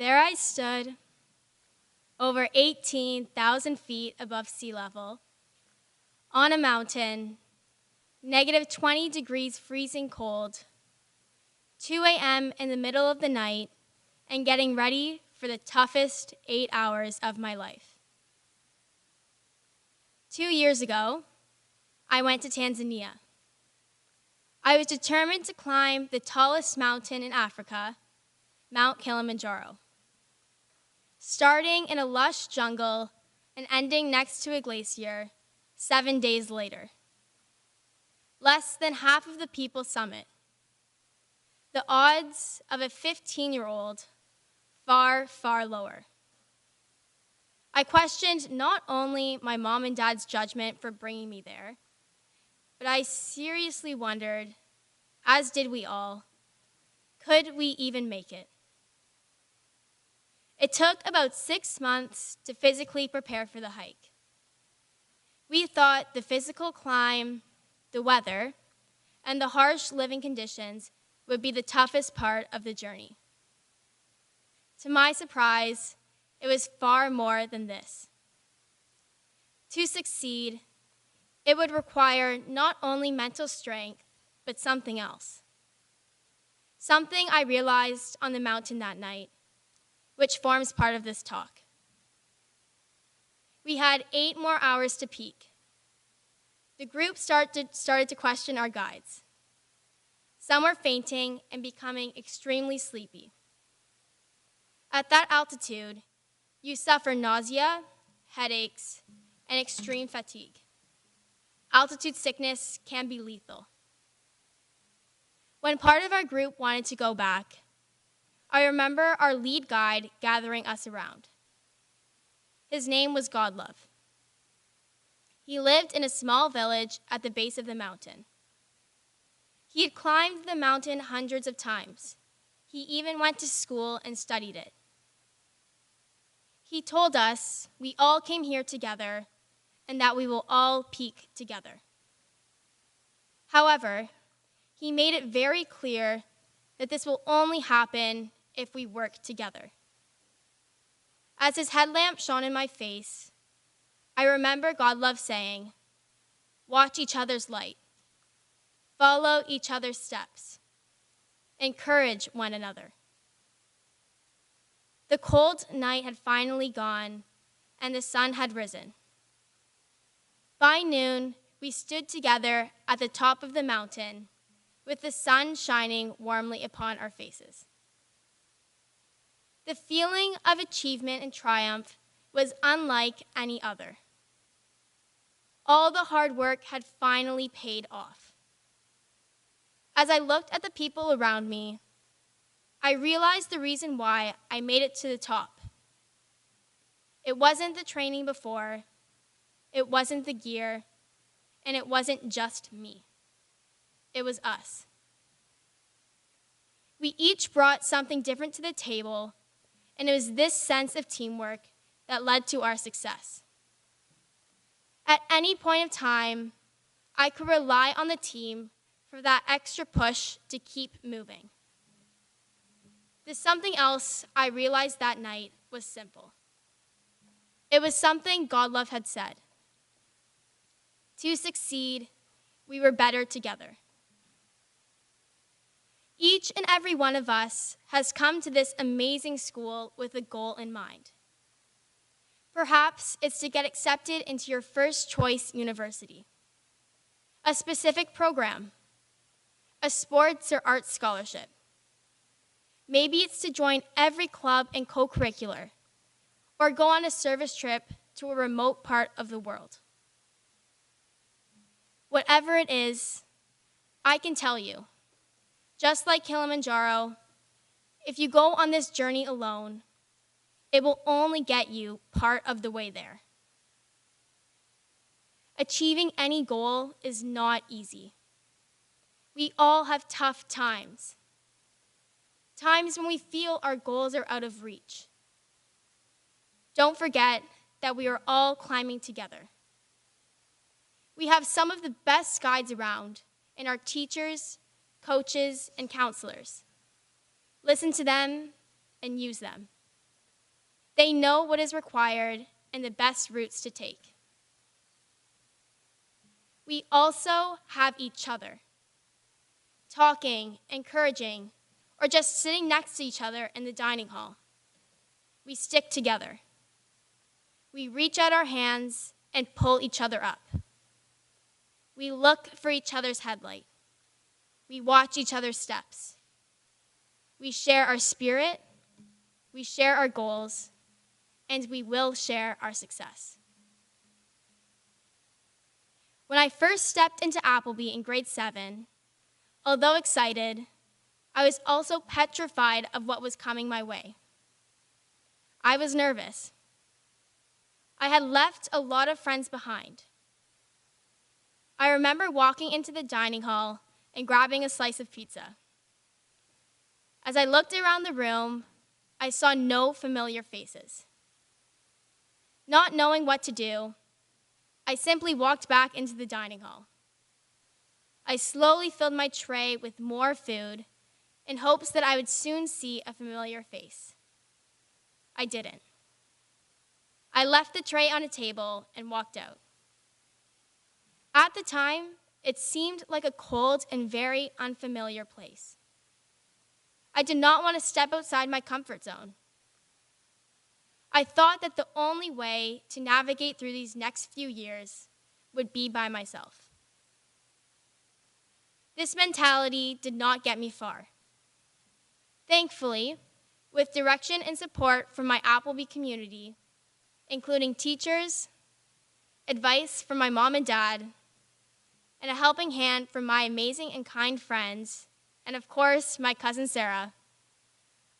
There I stood, over 18,000 feet above sea level, on a mountain, negative 20 degrees freezing cold, 2 a.m. in the middle of the night, and getting ready for the toughest 8 hours of my life. 2 years ago, I went to Tanzania. I was determined to climb the tallest mountain in Africa, Mount Kilimanjaro. Starting in a lush jungle and ending next to a glacier 7 days later. Less than half of the people summit. The odds of a 15-year-old far, far lower. I questioned not only my mom and dad's judgment for bringing me there, but I seriously wondered, as did we all, could we even make it? It took about 6 months to physically prepare for the hike. We thought the physical climb, the weather, and the harsh living conditions would be the toughest part of the journey. To my surprise, it was far more than this. To succeed, it would require not only mental strength, but something else. Something I realized on the mountain that night, which forms part of this talk. We had 8 more hours to peak. The group started to question our guides. Some were fainting and becoming extremely sleepy. At that altitude, you suffer nausea, headaches, and extreme fatigue. Altitude sickness can be lethal. When part of our group wanted to go back, I remember our lead guide gathering us around. His name was Godlove. He lived in a small village at the base of the mountain. He had climbed the mountain hundreds of times. He even went to school and studied it. He told us we all came here together and that we will all peak together. However, he made it very clear that this will only happen if we work together. As his headlamp shone in my face, I remember Godlove saying, "Watch each other's light. Follow each other's steps. Encourage one another." The cold night had finally gone, and the sun had risen. By noon, we stood together at the top of the mountain, with the sun shining warmly upon our faces. The feeling of achievement and triumph was unlike any other. All the hard work had finally paid off. As I looked at the people around me, I realized the reason why I made it to the top. It wasn't the training before, it wasn't the gear, and it wasn't just me. It was us. We each brought something different to the table, and it was this sense of teamwork that led to our success. At any point of time, I could rely on the team for that extra push to keep moving. The something else I realized that night was simple. It was something Godlove had said. To succeed, we were better together. Each and every one of us has come to this amazing school with a goal in mind. Perhaps it's to get accepted into your first choice university, a specific program, a sports or arts scholarship. Maybe it's to join every club and co-curricular, or go on a service trip to a remote part of the world. Whatever it is, I can tell you, just like Kilimanjaro, if you go on this journey alone, it will only get you part of the way there. Achieving any goal is not easy. We all have tough times. Times when we feel our goals are out of reach. Don't forget that we are all climbing together. We have some of the best guides around in our teachers, coaches, and counselors. Listen to them and use them. They know what is required and the best routes to take. We also have each other, talking, encouraging, or just sitting next to each other in the dining hall. We stick together. We reach out our hands and pull each other up. We look for each other's headlight. We watch each other's steps. We share our spirit, we share our goals, and we will share our success. When I first stepped into Appleby in grade 7, although excited, I was also petrified of what was coming my way. I was nervous. I had left a lot of friends behind. I remember walking into the dining hall and grabbing a slice of pizza. As I looked around the room, I saw no familiar faces. Not knowing what to do, I simply walked back into the dining hall. I slowly filled my tray with more food in hopes that I would soon see a familiar face. I didn't. I left the tray on a table and walked out. At the time, it seemed like a cold and very unfamiliar place. I did not want to step outside my comfort zone. I thought that the only way to navigate through these next few years would be by myself. This mentality did not get me far. Thankfully, with direction and support from my Appleby community, including teachers, advice from my mom and dad, and a helping hand from my amazing and kind friends, and of course, my cousin Sarah,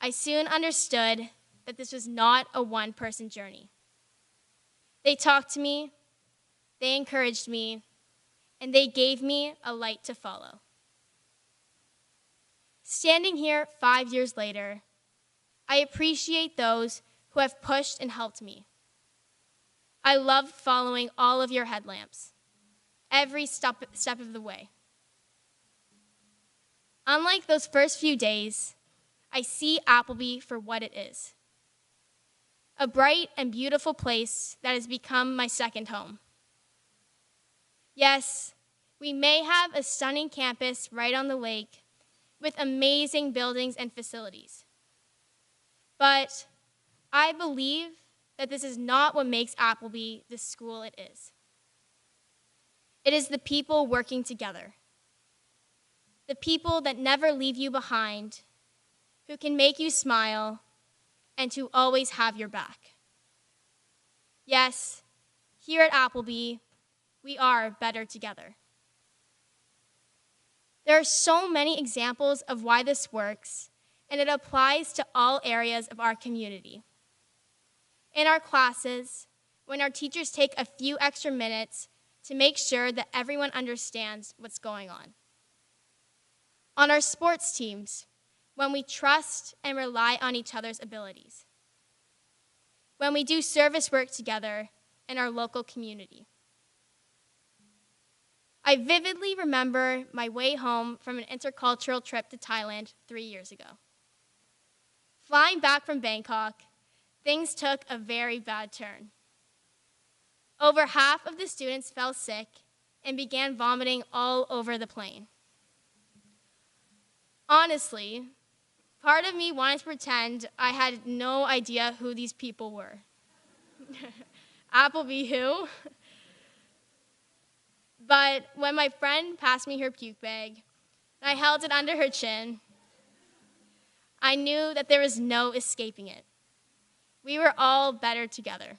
I soon understood that this was not a one-person journey. They talked to me, they encouraged me, and they gave me a light to follow. Standing here 5 years later, I appreciate those who have pushed and helped me. I love following all of your headlamps, every step of the way. Unlike those first few days, I see Appleby for what it is. A bright and beautiful place that has become my second home. Yes, we may have a stunning campus right on the lake with amazing buildings and facilities. But I believe that this is not what makes Appleby the school it is. It is the people working together. The people that never leave you behind, who can make you smile, and who always have your back. Yes, here at Appleby, we are better together. There are so many examples of why this works, and it applies to all areas of our community. In our classes, when our teachers take a few extra minutes to make sure that everyone understands what's going on. On our sports teams, when we trust and rely on each other's abilities. When we do service work together in our local community. I vividly remember my way home from an intercultural trip to Thailand 3 years ago. Flying back from Bangkok, things took a very bad turn. Over half of the students fell sick and began vomiting all over the plane. Honestly, part of me wanted to pretend I had no idea who these people were. Appleby who? But when my friend passed me her puke bag, and I held it under her chin, I knew that there was no escaping it. We were all better together.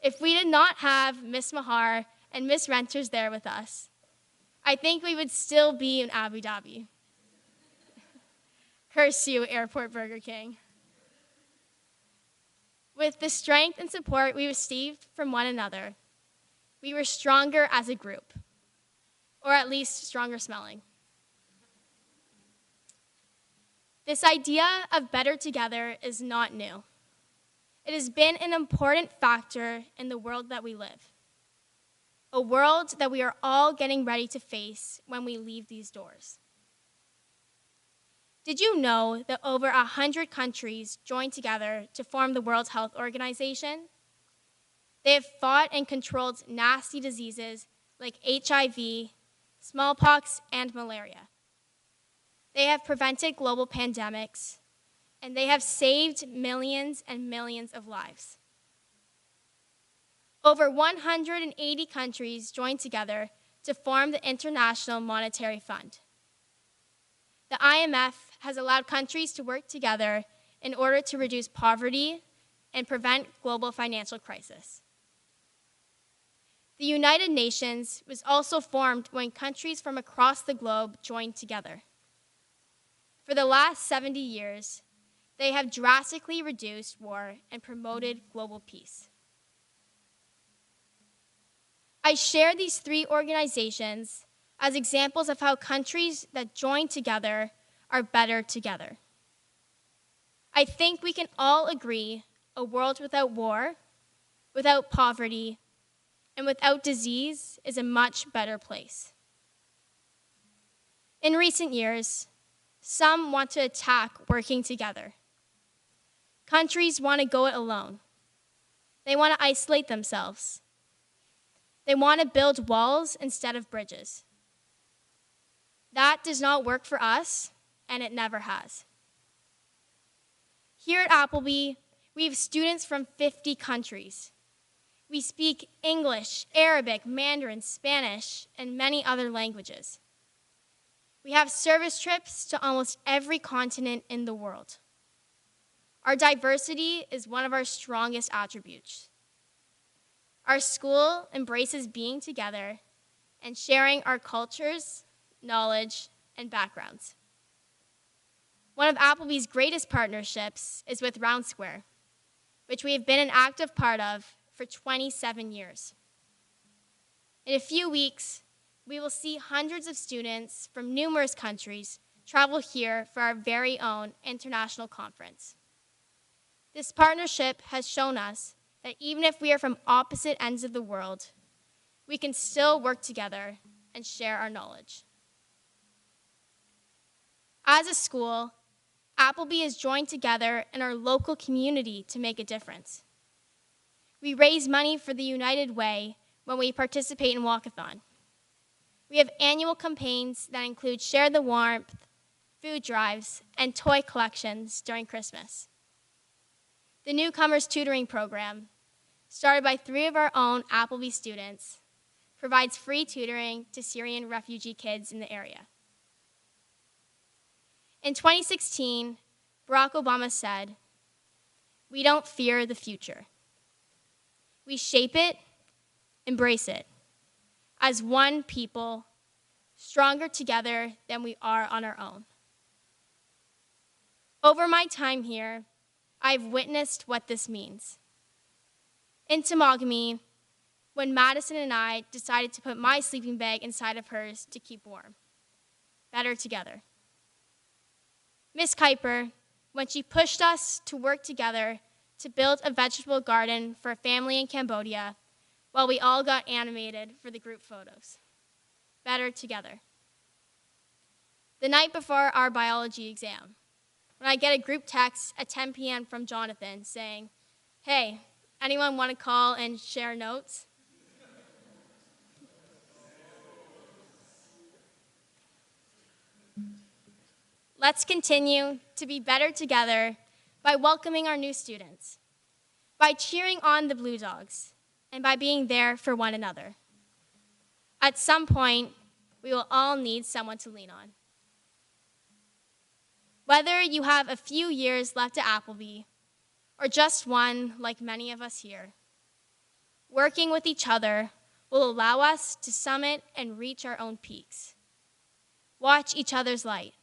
If we did not have Miss Mahar and Miss Renters there with us, I think we would still be in Abu Dhabi. Curse you, Airport Burger King. With the strength and support we received from one another, we were stronger as a group, or at least stronger smelling. This idea of better together is not new. It has been an important factor in the world that we live, a world that we are all getting ready to face when we leave these doors. Did you know that over 100 countries joined together to form the World Health Organization? They have fought and controlled nasty diseases like HIV, smallpox, and malaria. They have prevented global pandemics, and they have saved millions and millions of lives. Over 180 countries joined together to form the International Monetary Fund. The IMF has allowed countries to work together in order to reduce poverty and prevent global financial crisis. The United Nations was also formed when countries from across the globe joined together. For the last 70 years, they have drastically reduced war and promoted global peace. I share these three organizations as examples of how countries that join together are better together. I think we can all agree a world without war, without poverty, and without disease is a much better place. In recent years, some want to attack working together. Countries want to go it alone. They want to isolate themselves. They want to build walls instead of bridges. That does not work for us, and it never has. Here at Appleby, we have students from 50 countries. We speak English, Arabic, Mandarin, Spanish, and many other languages. We have service trips to almost every continent in the world. Our diversity is one of our strongest attributes. Our school embraces being together and sharing our cultures, knowledge, and backgrounds. One of Appleby's greatest partnerships is with Round Square, which we have been an active part of for 27 years. In a few weeks, we will see hundreds of students from numerous countries travel here for our very own international conference. This partnership has shown us that even if we are from opposite ends of the world, we can still work together and share our knowledge. As a school, Appleby is joined together in our local community to make a difference. We raise money for the United Way when we participate in Walkathon. We have annual campaigns that include Share the Warmth, food drives, and toy collections during Christmas. The Newcomers Tutoring Program, started by 3 of our own Appleby students, provides free tutoring to Syrian refugee kids in the area. In 2016, Barack Obama said, "We don't fear the future. We shape it, embrace it, as one people, stronger together than we are on our own." Over my time here, I've witnessed what this means. In Temagami, when Madison and I decided to put my sleeping bag inside of hers to keep warm. Better together. Miss Kuiper, when she pushed us to work together to build a vegetable garden for a family in Cambodia, while we all got animated for the group photos. Better together. The night before our biology exam, when I get a group text at 10 p.m. from Jonathan saying, "Hey, anyone want to call and share notes?" Let's continue to be better together by welcoming our new students, by cheering on the Blue Dogs, and by being there for one another. At some point, we will all need someone to lean on. Whether you have a few years left at Appleby, or just one like many of us here, working with each other will allow us to summit and reach our own peaks. Watch each other's light.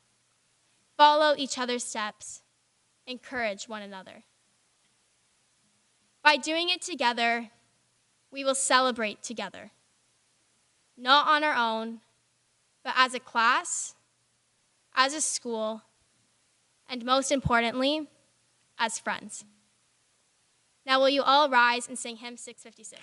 Follow each other's steps. Encourage one another. By doing it together, we will celebrate together. Not on our own, but as a class, as a school, and most importantly, as friends. Now will you all rise and sing hymn 656?